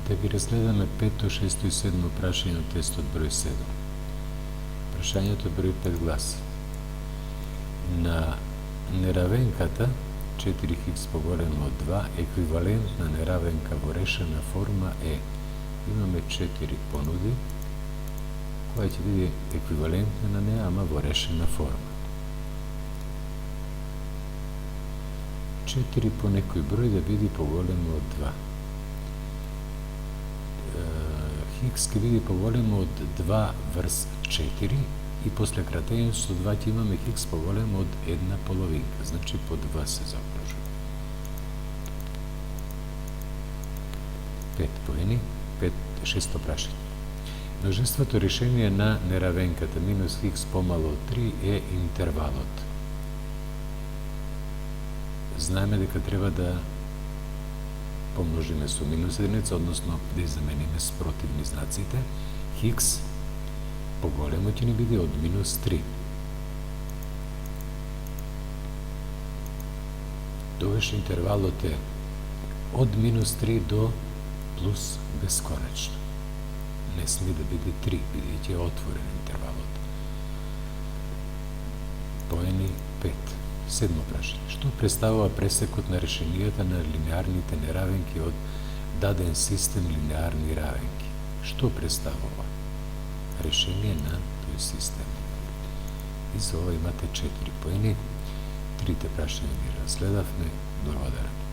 Да ги разгледаме 5, 6 и 7 прашање од тестот број 7. Прашањето број 5 гласи: на неравенката 4х поголемо од 2 еквивалентна неравенка во решена форма е. Имаме 4 понуди, која ќе биде еквивалентна на неа, ама во решена форма. 4 по некој број да биде поголемо од 2. Хикс ќе биде поголемо од 2 врз 4 и после кратење со 2 ќе имаме хикс поголемо од 1 половинка, значи по 2 се заокружува. 5 поени, 6 прашање. Множеството решение на неравенката минус хикс помало од 3 е интервалот. Знаеме дека треба да помножиме со минус единица, односно да ја замениме с противни знаците. Хикс поголемо ќе ни биде од минус 3. Тогаш интервалот е од минус 3 до плюс бесконечно. Не сме да биде 3, бидејќи е отворен интервалот. Поени 5. 7 прашање. Што представува пресекот на решенијата на линеарните неравенки од даден систем линеарни равенки? Што представува решение на тој систем? И за ова имате 4 поени. Трите прашања ги разгледавме. Благодарам.